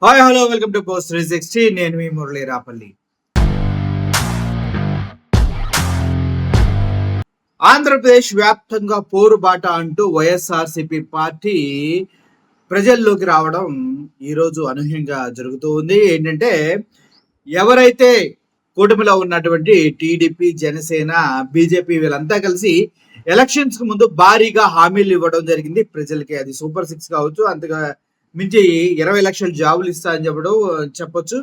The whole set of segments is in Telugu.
Hi hello welcome to post 360. నేను మీ మురళీ రాపల్లి. ఆంధ్రప్రదేశ్ వ్యాప్తంగా పోరుబాట అంటూ వైఎస్ఆర్సీపీ పార్టీ ప్రజల్లోకి రావడం ఈరోజు అనూహ్యంగా జరుగుతూ ఉంది. ఏంటంటే ఎవరైతే కూటమిలో ఉన్నటువంటి టీడీపీ, జనసేన, బీజేపీ వీళ్ళంతా కలిసి ఎలక్షన్స్ కు ముందు భారీగా హామీలు ఇవ్వడం జరిగింది ప్రజలకి. అది సూపర్ 6 కావచ్చు, అంతగా మించి 20 లక్షల జాబులు ఇస్తా అని చెప్పొచ్చు.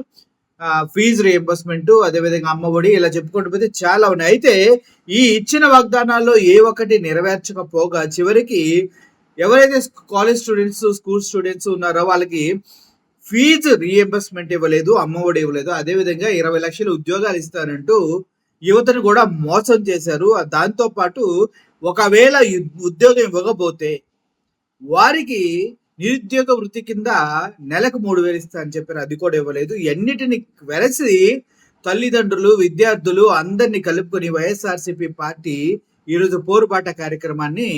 ఫీజు రియంబర్స్మెంట్, అదేవిధంగా అమ్మఒడి, ఇలా చెప్పుకుంటూ పోతే చాలా ఉన్నాయి. అయితే ఈ ఇచ్చిన వాగ్దానాల్లో ఏ ఒక్కటి నెరవేర్చకపోగా చివరికి ఎవరైతే కాలేజ్ స్టూడెంట్స్, స్కూల్ స్టూడెంట్స్ ఉన్నారో వాళ్ళకి ఫీజు రియంబర్స్మెంట్ ఇవ్వలేదు, అమ్మఒడి ఇవ్వలేదు. అదేవిధంగా 20 లక్షల ఉద్యోగాలు ఇస్తానంటూ యువతను కూడా మోసం చేశారు. దాంతో పాటు ఒకవేళ ఉద్యోగం ఇవ్వకపోతే వారికి నిరుద్యోగ వృత్తి కింద నెలకు 3,000 ఇస్తా అని చెప్పారు. అది కూడా ఇవ్వలేదు. ఎన్నిటిని వెరసి తల్లిదండ్రులు, విద్యార్థులు అందరినీ కలుపుకొని వైఎస్ఆర్సీపీ పార్టీ ఈరోజు పోరుబాట కార్యక్రమాన్ని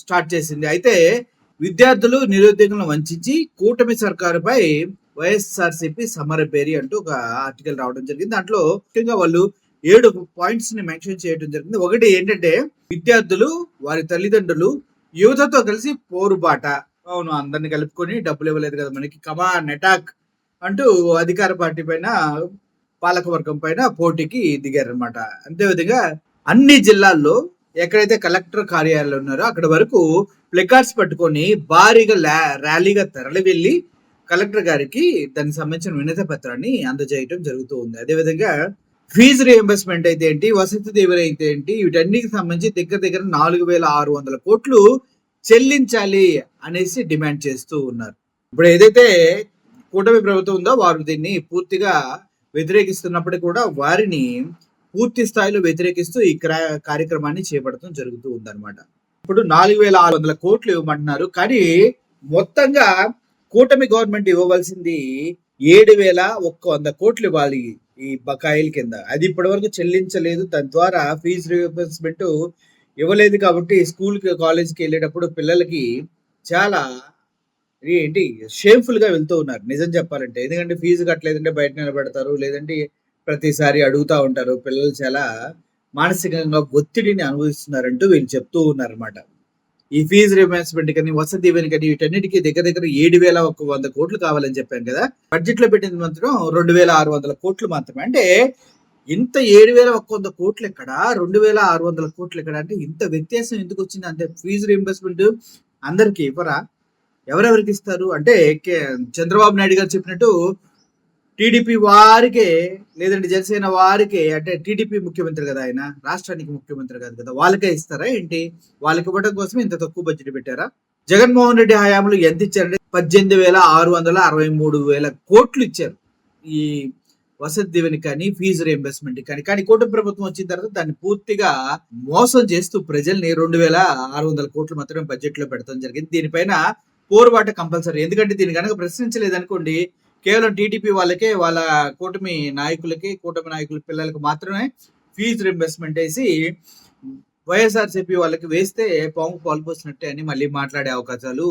స్టార్ట్ చేసింది. అయితే విద్యార్థులు నిరుద్యోగులను వంచి కూటమి సర్కారుపై వైఎస్ఆర్సీపీ సమరబేరి అంటూ ఒక ఆర్టికల్ రావడం జరిగింది. దాంట్లో ముఖ్యంగా వాళ్ళు 7 పాయింట్స్ ని మెన్షన్ చేయడం జరిగింది. ఒకటి ఏంటంటే విద్యార్థులు, వారి తల్లిదండ్రులు యువతతో కలిసి పోరుబాట. అవును, అందరిని కలుపుకొని డబ్బులు ఇవ్వలేదు కదా మనకి, కమాన్ అటాక్ అంటూ అధికార పార్టీ పైన, పాలకవర్గం పైన పోటీకి దిగారనమాట. అంతేవిధంగా అన్ని జిల్లాల్లో ఎక్కడైతే కలెక్టర్ కార్యాలయాలు ఉన్నారో అక్కడ వరకు ప్లెకార్డ్స్ పట్టుకొని భారీగా ర్యాలీగా తరలి వెళ్ళి కలెక్టర్ గారికి దానికి సంబంధించిన వినతి పత్రాన్ని అందజేయడం జరుగుతూ ఉంది. అదేవిధంగా ఫీజు రియంబర్స్మెంట్ అయితే ఏంటి, వసతి దీవెన అయితే ఏంటి, వీటన్నిటికి సంబంధించి దగ్గర 4,600 కోట్లు చెల్లించాలి అనేసి డిమాండ్ చేస్తూ ఉన్నారు. ఇప్పుడు ఏదైతే కూటమి ప్రభుత్వం ఉందో వారు దీన్ని పూర్తిగా వ్యతిరేకిస్తున్నప్పటికీ కూడా వారిని పూర్తి స్థాయిలో వ్యతిరేకిస్తూ ఈ కార్యక్రమాన్ని చేపడటం జరుగుతూ ఉందన్నమాట. ఇప్పుడు 4,600 కోట్లు ఇవ్వమంటున్నారు. కానీ మొత్తంగా కూటమి గవర్నమెంట్ ఇవ్వవలసింది 7,100 కోట్లు ఇవ్వాలి ఈ బకాయిల కింద. అది ఇప్పటి వరకు చెల్లించలేదు. దాని ద్వారా ఫీజు రియంబర్స్మెంట్ ఇవ్వలేదు. కాబట్టి స్కూల్ కి, కాలేజ్కి వెళ్ళేటప్పుడు పిల్లలకి చాలా ఏంటి షేమ్ఫుల్ గా వెళ్తూ ఉన్నారు నిజం చెప్పాలంటే. ఎందుకంటే ఫీజు కట్టలేదంటే బయట నిలబెడతారు, లేదంటే ప్రతిసారి అడుగుతూ ఉంటారు. పిల్లలు చాలా మానసికంగా ఒత్తిడిని అనుభవిస్తున్నారంటూ వీళ్ళు చెప్తూ ఉన్నారన్నమాట. ఈ ఫీజు రియంబర్స్మెంట్ కానీ, వసతి దీవెన కానీ, వీటన్నిటికీ దగ్గర 7,100 కోట్లు కావాలని చెప్పాను కదా. బడ్జెట్ లో పెట్టింది మాత్రం 2,600 కోట్లు మాత్రమే. అంటే ఇంత 7,100 కోట్లు ఎక్కడ, 2,600 కోట్లు ఎక్కడ, అంటే ఇంత వ్యత్యాసం ఎందుకు వచ్చింది? అంటే ఫీజు రియంబర్స్మెంట్ అందరికి ఇవ్వరా? ఎవరెవరికి ఇస్తారు? అంటే చంద్రబాబు నాయుడు గారు చెప్పినట్టు టీడీపీ వారికే, లేదంటే జనసేన వారికే, అంటే టీడీపీ ముఖ్యమంత్రి కదా ఆయన, రాష్ట్రానికి ముఖ్యమంత్రి కాదు కదా, వాళ్ళకే ఇస్తారా ఏంటి? వాళ్ళకి ఇవ్వడం కోసం ఇంత తక్కువ బడ్జెట్ పెట్టారా? జగన్మోహన్ రెడ్డి హయాంలో ఎంత ఇచ్చారంటే 18,663 కోట్లు ఇచ్చారు ఈ వసతి దీవెని కానీ, ఫీజు రియంబర్స్మెంట్ కానీ. కానీ కూటమి ప్రభుత్వం వచ్చిన తర్వాత దాన్ని పూర్తిగా మోసం చేస్తూ ప్రజల్ని 2,600 కోట్లు మాత్రమే బడ్జెట్ లో పెడతాం జరిగింది. దీనిపైన పోరుబాట కంపల్సరీ. ఎందుకంటే దీన్ని కనుక ప్రశ్నించలేదనుకోండి, కేవలం టీడీపీ వాళ్ళకే, వాళ్ళ కూటమి నాయకులకి, కూటమి నాయకుల పిల్లలకి మాత్రమే ఫీజు రింబర్స్మెంట్ వేసి వైఎస్ఆర్సీపీ వాళ్ళకి వేస్తే పాము పాలు పోసినట్టే అని మళ్ళీ మాట్లాడే అవకాశాలు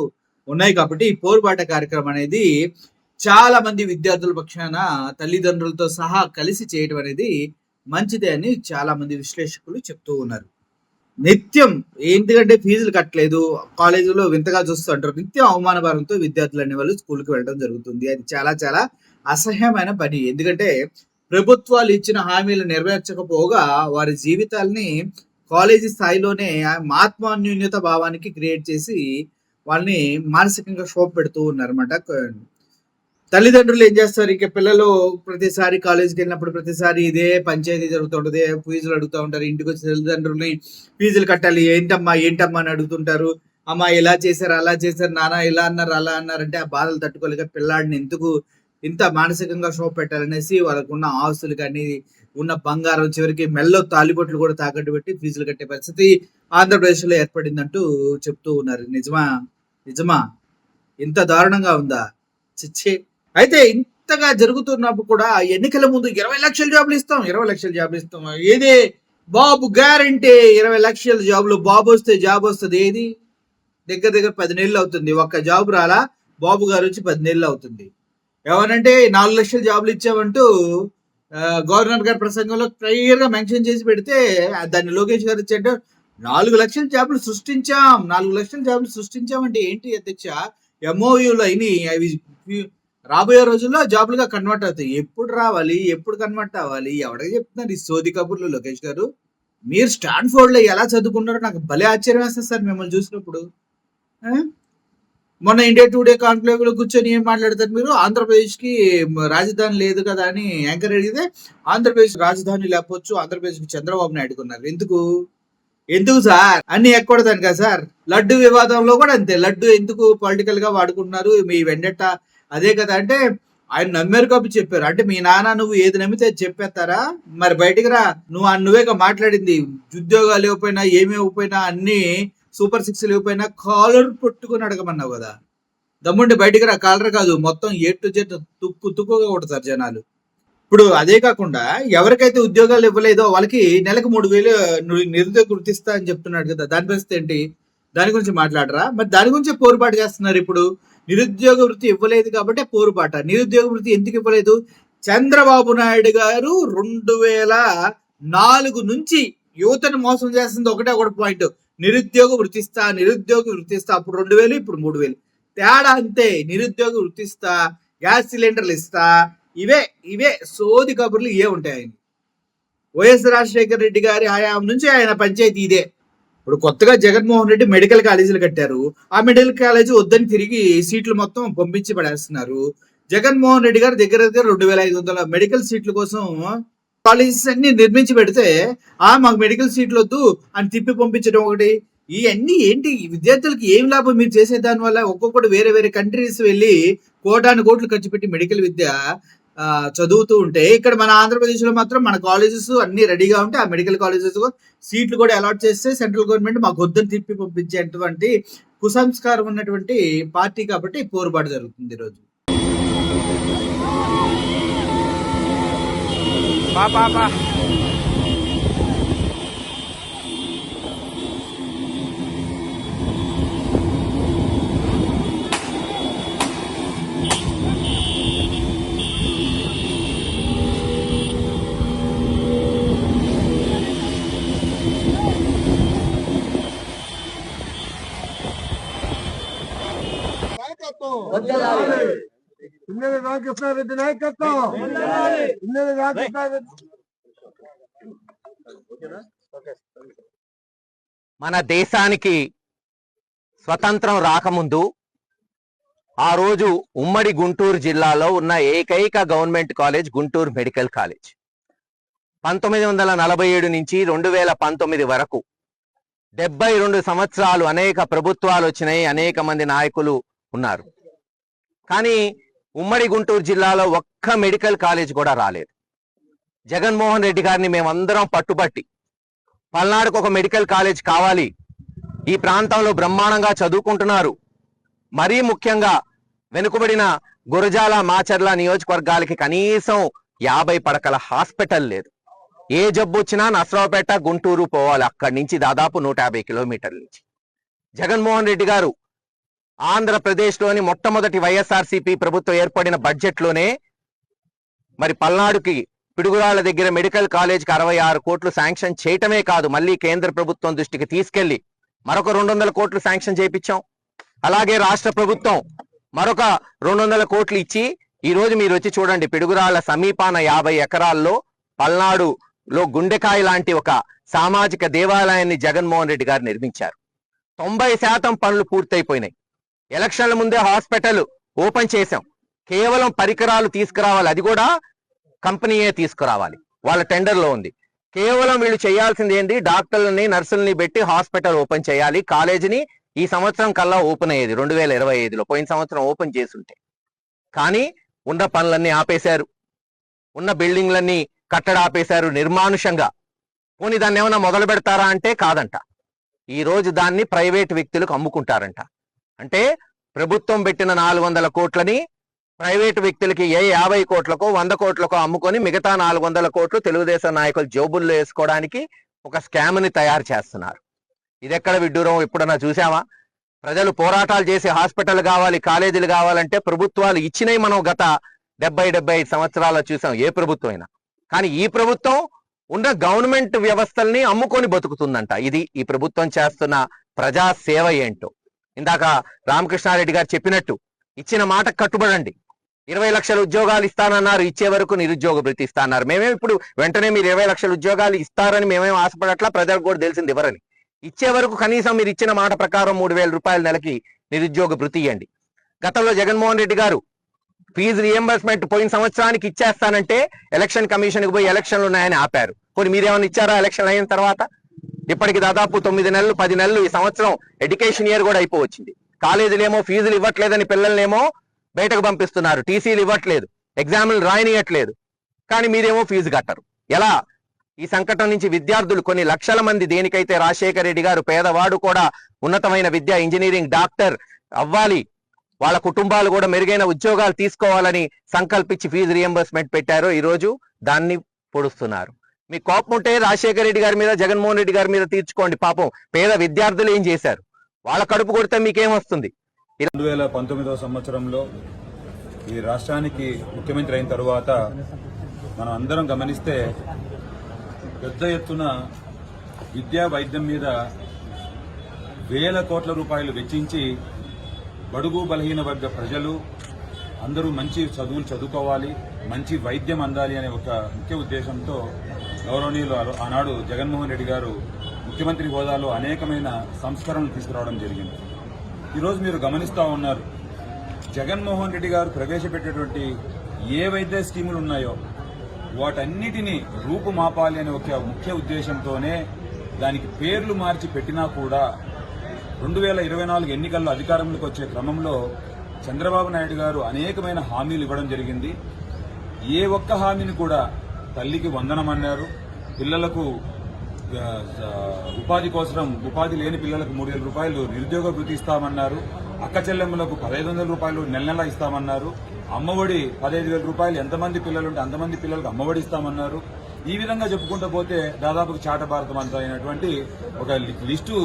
ఉన్నాయి. కాబట్టి ఈ పోరుబాట కార్యక్రమం అనేది చాలా మంది విద్యార్థుల పక్షాన తల్లిదండ్రులతో సహా కలిసి చేయడం అనేది మంచిదే అని చాలా మంది విశ్లేషకులు చెప్తూ ఉన్నారు. నిత్యం ఎందుకంటే ఫీజులు కట్టలేదు, కాలేజీలో వింతగా చూస్తూ అంటారు. నిత్యం అవమానభారంతో విద్యార్థులు అనే వాళ్ళు స్కూల్కి వెళ్ళడం జరుగుతుంది. అది చాలా చాలా అసహ్యమైన పని. ఎందుకంటే ప్రభుత్వాలు ఇచ్చిన హామీలు నెరవేర్చకపోగా వారి జీవితాల్ని కాలేజీ స్థాయిలోనే ఆత్మాన్యూన్యత భావానికి క్రియేట్ చేసి వాళ్ళని మానసికంగా క్షోభ పెడుతూ ఉన్నారన్నమాట. తల్లిదండ్రులు ఏం చేస్తారు, ఇక పిల్లలు ప్రతిసారి కాలేజీకి వెళ్ళినప్పుడు ప్రతిసారి ఇదే పంచాయతీ జరుగుతుంటది. ఫీజులు అడుగుతూ ఉంటారు. ఇంటికి వచ్చి తల్లిదండ్రులని ఫీజులు కట్టాలి, ఏంటమ్మా అని అడుగుతుంటారు. అమ్మ ఇలా చేశారు, అలా చేశారు, నాన్న ఇలా అన్నారు, అలా అన్నారంటే ఆ బాధలు తట్టుకోలేక పిల్లాడిని ఎందుకు ఇంత మానసికంగా క్షోభ పెట్టాలనేసి వాళ్ళకు ఉన్న ఆస్తులు కానీ, ఉన్న బంగారం, చివరికి మెల్లో తాలిబొట్లు కూడా తాకట్టు పెట్టి ఫీజులు కట్టే పరిస్థితి ఆంధ్రప్రదేశ్ లో ఏర్పడిందంటూ చెప్తూ ఉన్నారు. నిజమా ఇంత దారుణంగా ఉందా? చిచ్చే. అయితే ఇంతగా జరుగుతున్నప్పుడు కూడా ఎన్నికల ముందు 20 లక్షల జాబులు ఇస్తాం, 20 లక్షల జాబులు ఇస్తాం, ఏదే బాబు గ్యారంటీ 20 లక్షల జాబులు, బాబు వస్తే జాబ్ వస్తుంది. ఏది దగ్గర 10 నెలలు అవుతుంది, ఒక్క జాబ్ రాలా. బాబు గారు వచ్చి 10 నెలలు అవుతుంది. ఏమనంటే 4 లక్షల జాబులు ఇచ్చామంటూ గవర్నర్ గారి ప్రసంగంలో క్లియర్‌గా మెన్షన్ చేసి పెడితే దాన్ని లోకేష్ గారు వచ్చి అంటే 4 లక్షల జాబులు సృష్టించాం. 4 లక్షల జాబులు సృష్టించాం అంటే ఏంటి అధ్యక్ష? ఎంఓయూలు అయినియి. అవి రాబోయే రోజుల్లో జాబులుగా కన్వర్ట్ అవుతాయి. ఎప్పుడు రావాలి? ఎప్పుడు కన్వర్ట్ అవ్వాలి? ఎవడికి చెప్తున్నారు ఈ సోది కబుర్లు లోకేష్ గారు? మీరు స్టాన్ఫోర్డ్‌లో ఎలా చదువుకున్నారో నాకు భలే ఆశ్చర్యం వేస్తది సార్ మిమ్మల్ని చూసినప్పుడు. ఆ! మొన్న ఇండియా టుడే కాన్క్లేవ్‌లో కూర్చొని ఏం మాట్లాడతారు మీరు? ఆంధ్రప్రదేశ్‌కి రాజధాని లేదు కదా అని యాంకర్ అడిగితే, ఆంధ్రప్రదేశ్ రాజధాని లేకపోవచ్చు. ఆంధ్రప్రదేశ్‌కి చంద్రబాబు నాయుడు కొన్నారు. ఎందుకు? ఎందుకు సార్? అన్ని ఎక్కకూడదనికా సార్? లడ్డు వివాదంలో కూడా అంతే. లడ్డు ఎందుకు పొలిటికల్‌గా వాడుకుంటున్నారు? మీ వెండెట్ట అదే కదా! అంటే ఆయన నమ్మారు కాబట్టి చెప్పారు. అంటే మీ నాన్న నువ్వు ఏది నమ్మితే అది చెప్పేత్తారా? మరి బయటికి రా. నువ్వేగా మాట్లాడింది. ఉద్యోగాలు ఇవ్వకపోయినా, ఏమి ఇవ్వకపోయినా అన్నీ సూపర్ సిక్స్‌లు ఇవ్వకపోయినా కాలర్ పట్టుకొని అడగమన్నావు కదా! దమ్ముంటే బయటికి రా. కాలర్ కాదు మొత్తం ఏ టు జెడ్ తుక్కుగా కొడతారు జనాలు. ఇప్పుడు అదే కాకుండా ఎవరికైతే ఉద్యోగాలు ఇవ్వలేదో వాళ్ళకి నెలకు 3,000 నిరుద్యోగ వృత్తి ఇస్తా అని చెప్తున్నాడు కదా! దాని పరిస్థితి ఏంటి? దాని గురించి మాట్లాడరా? మరి దాని గురించే పోరుబాటు చేస్తున్నారు ఇప్పుడు. నిరుద్యోగ వృత్తి ఇవ్వలేదు కాబట్టే పోరుబాట. నిరుద్యోగ వృత్తి ఎందుకు ఇవ్వలేదు? చంద్రబాబు నాయుడు గారు 2004 నుంచి యువతను మోసం చేస్తుంది ఒకటే పాయింట్. నిరుద్యోగ వృత్తిస్తా, నిరుద్యోగ వృత్తిస్తా. అప్పుడు 2,000 ఇప్పుడు 3,000. తేడా అంతే. నిరుద్యోగ వృత్తిస్తా, గ్యాస్ సిలిండర్లు ఇస్తా, ఇవే సోది కబుర్లు ఇవే ఉంటాయి ఆయన. వైఎస్ రాజశేఖర రెడ్డి గారి హయాం నుంచి ఆయన పంచాయతీ ఇదే. ఇప్పుడు కొత్తగా జగన్మోహన్ రెడ్డి మెడికల్ కాలేజీలు కట్టారు. ఆ మెడికల్ కాలేజీ వద్దని తిరిగి సీట్లు మొత్తం పంపించి పడేస్తున్నారు. జగన్మోహన్ రెడ్డి గారు దగ్గర 2,500 మెడికల్ సీట్ల కోసం కాలేజెస్ అన్ని నిర్మించి పెడితే మాకు మెడికల్ సీట్లు వద్దు అని తిప్పి పంపించడం ఒకటి. ఇవన్నీ ఏంటి? విద్యార్థులకి ఏం లాభం మీరు చేసే దాని వల్ల? ఒక్కొక్కటి వేరే వేరే కంట్రీస్ వెళ్ళి కోటాను కోట్లు ఖర్చు పెట్టి మెడికల్ విద్య చదువుతూ ఉంటే, ఇక్కడ మన ఆంధ్రప్రదేశ్ లో మాత్రం మన కాలేజెస్ అన్ని రెడీగా ఉంటే ఆ మెడికల్ కాలేజెస్ సీట్లు కూడా అలాట్ చేస్తే సెంట్రల్ గవర్నమెంట్ మాకు వద్దని తిప్పి పంపించేటువంటి కుసంస్కారం ఉన్నటువంటి పార్టీ కాబట్టి పోరుబాటు జరుగుతుంది ఈరోజు. రామకృష్ణారెడ్డి నాయకత్వం. మన దేశానికి స్వతంత్రం రాకముందు ఆ రోజు ఉమ్మడి గుంటూరు జిల్లాలో ఉన్న ఏకైక government college Guntur medical college. 1947 నుంచి 2019 వరకు 72 సంవత్సరాలు అనేక ప్రభుత్వాలు వచ్చినాయి, అనేక మంది నాయకులు ఉన్నారు. కానీ ఉమ్మడి గుంటూరు జిల్లాలో ఒక్క మెడికల్ కాలేజ్ కూడా రాలేదు. జగన్మోహన్ రెడ్డి గారిని మేమందరం పట్టుబట్టి పల్నాడుకు ఒక మెడికల్ కాలేజ్ కావాలి, ఈ ప్రాంతంలో బ్రహ్మాండంగా చదువుకుంటున్నారు, మరీ ముఖ్యంగా వెనుకబడిన గురజాల మాచర్ల నియోజకవర్గాలకి కనీసం 50 పడకల హాస్పిటల్ లేదు. ఏ జబ్బు వచ్చినా నసరావుపేట గుంటూరు పోవాలి, అక్కడి నుంచి దాదాపు 150 కిలోమీటర్ల నుంచి. జగన్మోహన్ రెడ్డి గారు ఆంధ్రప్రదేశ్లోని మొట్టమొదటి వైఎస్ఆర్సీపీ ప్రభుత్వం ఏర్పడిన బడ్జెట్లోనే మరి పల్నాడుకి పిడుగురాళ్ల దగ్గర మెడికల్ కాలేజ్కి 66 కోట్లు శాంక్షన్ చేయటమే కాదు, మళ్ళీ కేంద్ర ప్రభుత్వం దృష్టికి తీసుకెళ్లి మరొక 200 కోట్లు శాంక్షన్ చేయించాం. అలాగే రాష్ట్ర ప్రభుత్వం మరొక 200 కోట్లు ఇచ్చి ఈ రోజు మీరు వచ్చి చూడండి, పిడుగురాళ్ల సమీపాన 50 ఎకరాల్లో పల్నాడులో గుండెకాయ లాంటి ఒక సామాజిక దేవాలయాన్ని జగన్మోహన్ రెడ్డి గారు నిర్మించారు. 90% పనులు పూర్తయిపోయినాయి. ఎలక్షన్ల ముందే హాస్పిటల్ ఓపెన్ చేశాం. కేవలం పరికరాలు తీసుకురావాలి, అది కూడా కంపెనీయే తీసుకురావాలి, వాళ్ళ టెండర్లో ఉంది. కేవలం వీళ్ళు చేయాల్సింది ఏంటి, డాక్టర్లని నర్సుల్ని పెట్టి హాస్పిటల్ ఓపెన్ చేయాలి. కాలేజీని ఈ సంవత్సరం కల్లా ఓపెన్ అయ్యేది 2025లో, పోయిన సంవత్సరం ఓపెన్ చేసుంటే. కానీ ఉన్న పనులన్నీ ఆపేశారు, ఉన్న బిల్డింగ్లన్నీ కట్టడ ఆపేశారు నిర్మానుషంగా. పోనీ దాన్ని ఏమైనా మొదలు పెడతారా అంటే కాదంట. ఈ రోజు దాన్ని ప్రైవేట్ వ్యక్తులకు అమ్ముకుంటారంట. అంటే ప్రభుత్వం పెట్టిన 400 కోట్లని ప్రైవేటు వ్యక్తులకి 50 కోట్లకో 100 కోట్లకో అమ్ముకొని మిగతా 400 కోట్లు తెలుగుదేశం నాయకులు జోబుల్లో వేసుకోవడానికి ఒక స్కామ్ని తయారు చేస్తున్నారు. ఇదెక్కడ విడ్డూరం ఎప్పుడన్నా చూసామా? ప్రజలు పోరాటాలు చేసి హాస్పిటల్ కావాలి, కాలేజీలు కావాలంటే ప్రభుత్వాలు ఇచ్చినవి మనం గత 75 సంవత్సరాలు చూసాం, ఏ ప్రభుత్వం అయినా. కానీ ఈ ప్రభుత్వం ఉన్న గవర్నమెంట్ వ్యవస్థల్ని అమ్ముకొని బతుకుతుందంట. ఇది ఈ ప్రభుత్వం చేస్తున్న ప్రజా సేవ ఏంటో. ఇందాక రామకృష్ణారెడ్డి గారు చెప్పినట్టు ఇచ్చిన మాట కట్టుబడండి. 20 లక్షల ఉద్యోగాలు ఇస్తానన్నారు, ఇచ్చే వరకు నిరుద్యోగ భృతి ఇస్తాన్నారు. మేమేం ఇప్పుడు వెంటనే మీరు 20 లక్షల ఉద్యోగాలు ఇస్తారని మేమేం ఆశపడట్లా, ప్రజలకు కూడా తెలిసింది ఎవరని. ఇచ్చే వరకు కనీసం మీరు ఇచ్చిన మాట ప్రకారం 3,000 రూపాయల నెలకి నిరుద్యోగ భృతి ఇవ్వండి. గతంలో జగన్మోహన్ రెడ్డి గారు ఫీజు రియంబర్స్మెంట్ పోయిన సంవత్సరానికి ఇచ్చేస్తానంటే ఎలక్షన్ కమిషన్కి పోయి ఎలక్షన్లు ఉన్నాయని ఆపారు. కొన్ని మీరేమైనా ఇచ్చారా ఎలక్షన్ అయిన తర్వాత? ఇప్పటికి దాదాపు 9 నెలలు 10 నెలలు, ఈ సంవత్సరం ఎడ్యుకేషన్ ఇయర్ కూడా అయిపోవచ్చింది. కాలేజీలేమో ఫీజులు ఇవ్వట్లేదని పిల్లల్నేమో బయటకు పంపిస్తున్నారు, టీసీలు ఇవ్వట్లేదు, ఎగ్జామ్లు రాయనియట్లేదు, కానీ మీరేమో ఫీజు కట్టరు. ఎలా? ఈ సంకటం నుంచి విద్యార్థులు కొన్ని లక్షల మంది, దేనికైతే రాజశేఖర రెడ్డి గారు పేదవాడు కూడా ఉన్నతమైన విద్య, ఇంజనీరింగ్, డాక్టర్ అవ్వాలి, వాళ్ళ కుటుంబాలు కూడా మెరుగైన ఉద్యోగాలు తీసుకోవాలని సంకల్పించి ఫీజు రియంబర్స్మెంట్ పెట్టారో ఈరోజు దాన్ని పొడుస్తున్నారు. మీ కోపం ఉంటే రాజశేఖర రెడ్డి గారి మీద, జగన్మోహన్ రెడ్డి గారి మీద తీర్చుకోండి. పాపం పేద విద్యార్థులు ఏం చేశారు? వాళ్ళ కడుపు కొడితే మీకేమొస్తుంది? 2019 సంవత్సరంలో ఈ రాష్ట్రానికి ముఖ్యమంత్రి అయిన తరువాత మనం అందరం గమనిస్తే పెద్ద ఎత్తున విద్యా వైద్యం మీద వేల కోట్ల రూపాయలు వెచ్చించి బడుగు బలహీన వర్గ ప్రజలు అందరూ మంచి చదువులు చదువుకోవాలి, మంచి వైద్యం అందాలి అనే ఒక ముఖ్య ఉద్దేశంతో గౌరవనీయులు ఆనాడు జగన్మోహన్ రెడ్డి గారు ముఖ్యమంత్రి హోదాలో అనేకమైన సంస్కరణలు తీసుకురావడం జరిగింది. ఈరోజు మీరు గమనిస్తూ ఉన్నారు, జగన్మోహన్ రెడ్డి గారు ప్రవేశపెట్టేటువంటి ఏవైతే స్కీములు ఉన్నాయో వాటన్నిటినీ రూపుమాపాలి అనే ఒక ముఖ్య ఉద్దేశంతోనే దానికి పేర్లు మార్చి పెట్టినా కూడా 2024 ఎన్నికల్లో అధికారంలోకి వచ్చే క్రమంలో చంద్రబాబు నాయుడు గారు అనేకమైన హామీలు ఇవ్వడం జరిగింది. ఏ ఒక్క హామీని కూడా తల్లికి వందనమన్నారు, పిల్లలకు ఉపాధి కోసం ఉపాధి లేని పిల్లలకు 3,000 రూపాయలు నిరుద్యోగ భృతి ఇస్తామన్నారు, అక్క చెల్లెమ్మలకు 1,500 రూపాయలు నెల నెల ఇస్తామన్నారు, అమ్మఒడి 15,000 రూపాయలు ఎంతమంది పిల్లలుంటే అంతమంది పిల్లలకు అమ్మఒడి ఇస్తామన్నారు. ఈ విధంగా చెప్పుకుంటూ పోతే దాదాపు చాట భారతం అంతా అయినటువంటి ఒక లిస్టు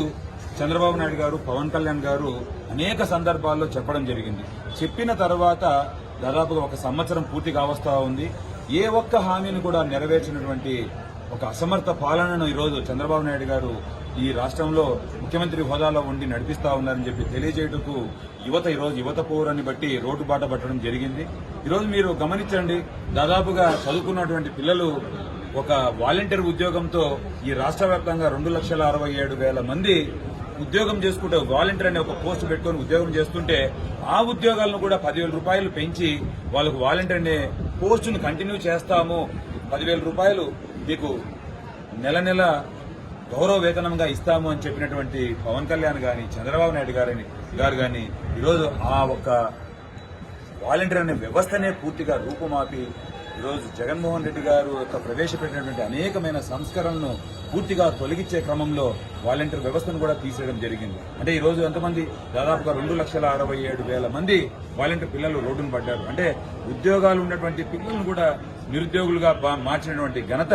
చంద్రబాబు నాయుడు గారు, పవన్ కళ్యాణ్ గారు అనేక సందర్భాల్లో చెప్పడం జరిగింది. చెప్పిన తర్వాత దాదాపుగా 1 సంవత్సరం పూర్తి కావస్తా ఉంది. ఏ ఒక్క హామీని కూడా నెరవేర్చినటువంటి ఒక అసమర్థ పాలనను ఈరోజు చంద్రబాబు నాయుడు గారు ఈ రాష్ట్రంలో ముఖ్యమంత్రి హోదాలో ఉండి నడిపిస్తా ఉన్నారని చెప్పి తెలియజేయటకు ఈరోజు యువత పౌరాన్ని బట్టి రోడ్డు బాట పట్టడం జరిగింది. ఈరోజు మీరు గమనించండి, దాదాపుగా చదువుకున్నటువంటి పిల్లలు ఒక వాలంటీర్ ఉద్యోగంతో ఈ రాష్ట్ర వ్యాప్తంగా 2,67,000 మంది ఉద్యోగం చేసుకుంటే, వాలంటీర్ అనే ఒక పోస్ట్ పెట్టుకుని ఉద్యోగం చేస్తుంటే ఆ ఉద్యోగాలను కూడా 10,000 రూపాయలు పెంచి వాళ్ళకు వాలంటీర్ అనే పోస్టును కంటిన్యూ చేస్తాము, 10,000 రూపాయలు మీకు నెల నెల గౌరవ వేతనంగా ఇస్తాము అని చెప్పినటువంటి పవన్ కళ్యాణ్ గాని, చంద్రబాబు నాయుడు గారు గాని ఈరోజు ఆ ఒక్క వాలంటీర్ అనే వ్యవస్థనే పూర్తిగా రూపుమాపి ఈరోజు జగన్మోహన్ రెడ్డి గారు ప్రవేశపెట్టినటువంటి అనేకమైన సంస్కరణలను పూర్తిగా తొలగించే క్రమంలో వాలంటీర్ వ్యవస్థను కూడా తీసేయడం జరిగింది. అంటే ఈ రోజు ఎంతమంది? దాదాపుగా 2,67,000 మంది వాలంటీర్ పిల్లలు రోడ్డును పడ్డారు. అంటే ఉద్యోగాలు ఉన్నటువంటి పిల్లలను కూడా నిరుద్యోగులుగా మార్చినటువంటి ఘనత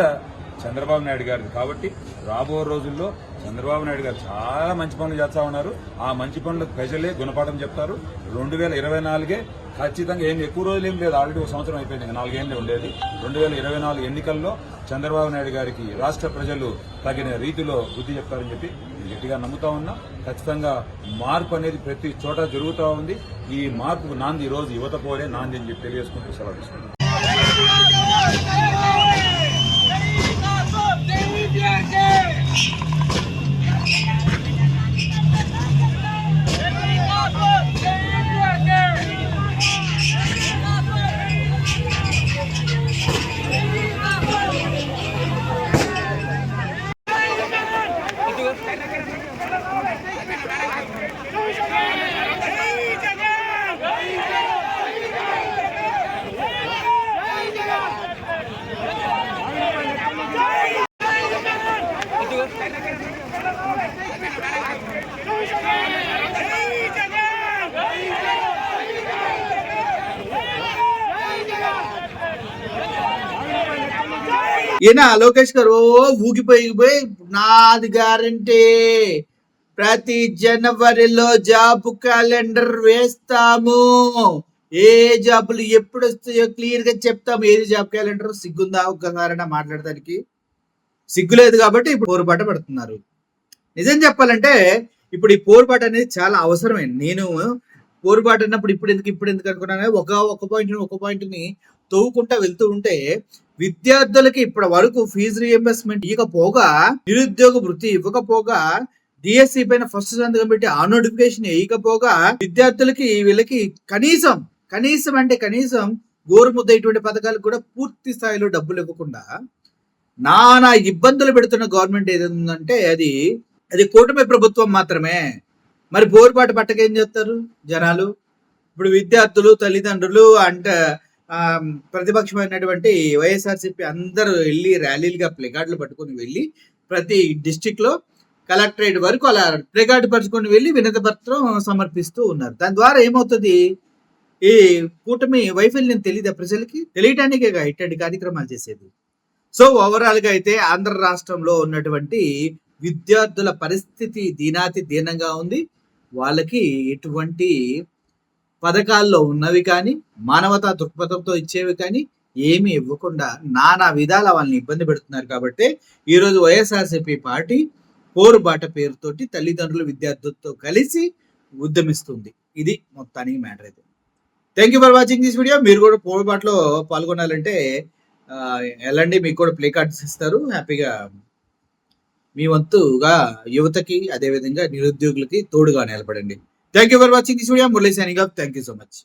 చంద్రబాబు నాయుడు గారిది. కాబట్టి రాబో రోజుల్లో చంద్రబాబు నాయుడు గారు చాలా మంచి పనులు చేస్తా ఉన్నారు. ఆ మంచి పనులకు ప్రజలే గుణపాఠం చెప్తారు. 2024 ఖచ్చితంగా ఎక్కువ రోజులు ఏం లేదు, ఆల్రెడీ 1 సంవత్సరం అయిపోయింది, 4 ఏళ్లే ఉండేది. 2024 ఎన్నికల్లో చంద్రబాబు నాయుడు గారికి రాష్ట్ర ప్రజలు తగిన రీతిలో బుద్ధి చెప్తారని చెప్పి గట్టిగా నమ్ముతా ఉన్నా. ఖచ్చితంగా మార్పు అనేది ప్రతి చోట జరుగుతూ ఉంది. ఈ మార్పుకు నాంది ఈ రోజు యువత పోరే నాంది అని చెప్పి తెలియజేసుకుంటూ సెలవు తీసుకుంటాం. ఈయన లోకేష్ గారు ఊగిపోయి నాది గ్యారంటీ ప్రతి జనవరిలో జాబ్ క్యాలెండర్ వేస్తాము. ఏ జాబులు ఎప్పుడు వస్తాయో క్లియర్ గా చెప్తాము. ఏది జాబ్ క్యాలెండర్? సిగ్గుందా ఒక్కసారైనా మాట్లాడడానికి? సిగ్గు లేదు కాబట్టి ఇప్పుడు పోరుబాట పడుతున్నారు. నిజం చెప్పాలంటే ఇప్పుడు ఈ పోరుబాట అనేది చాలా అవసరమే. నేను పోరుబాట అన్నప్పుడు ఇప్పుడు ఎందుకు అనుకున్నాను, ఒక పాయింట్ని తవ్వుకుంటా వెళ్తూ ఉంటే విద్యార్థులకి ఇప్పటి వరకు ఫీజు రియంబర్స్మెంట్ ఇవ్వకపోగా, నిరుద్యోగ వృత్తి ఇవ్వకపోగా, డిఎస్సి పైన ఫస్ట్ సంతకం పెట్టి ఆ నోటిఫికేషన్ వేయకపోగా, విద్యార్థులకి వీళ్ళకి కనీసం గోరుముద్ద ఇటువంటి పథకాలకు కూడా పూర్తి స్థాయిలో డబ్బులు ఇవ్వకుండా నానా ఇబ్బందులు పెడుతున్న గవర్నమెంట్ ఏదంటే అది కూటమి ప్రభుత్వం మాత్రమే. మరి పోరుబాటు పట్టకేం చేస్తారు జనాలు? ఇప్పుడు విద్యార్థులు, తల్లిదండ్రులు ప్రతిపక్షమైనటువంటి వైఎస్ఆర్సీపీ అందరూ వెళ్ళి ర్యాలీలుగా ప్లేకార్డులు పట్టుకొని వెళ్ళి ప్రతి డిస్టిక్ లో కలెక్టరేట్ వరకు అలా ప్లేకార్డు పట్టుకొని వెళ్ళి వినతి పత్రం సమర్పిస్తూ ఉన్నారు. దాని ద్వారా ఏమవుతుంది? ఈ కూటమి వైఫల్యం తెలీదా ప్రజలకి? తెలియటానికే ఇట్లాంటి కార్యక్రమాలు చేసేది. సో ఓవరాల్ గా అయితే ఆంధ్ర రాష్ట్రంలో ఉన్నటువంటి విద్యార్థుల పరిస్థితి దీనాతి దీనంగా ఉంది. వాళ్ళకి ఎటువంటి పథకాల్లో ఉన్నవి కానీ, మానవతా దృక్పథంతో ఇచ్చేవి కానీ ఏమీ ఇవ్వకుండా నానా విధాల వాళ్ళని ఇబ్బంది పెడుతున్నారు. కాబట్టి ఈరోజు వైఎస్ఆర్సీపీ పార్టీ పోరుబాట పేరుతోటి తల్లిదండ్రులు విద్యార్థులతో కలిసి ఉద్యమిస్తుంది. ఇది మొత్తానికి మ్యాటర్ అయితే. Thank you for watching this video. మీరు కూడా పోరుబాటలో పాల్గొనాలంటే వెళ్ళండి, మీకు కూడా ప్లే కార్డ్స్ ఇస్తారు. హ్యాపీగా మీ వంతుగా యువతకి అదేవిధంగా నిరుద్యోగులకి తోడుగా నిలబడండి. Thank you for watching this video. Murali signing off. Thank you so much.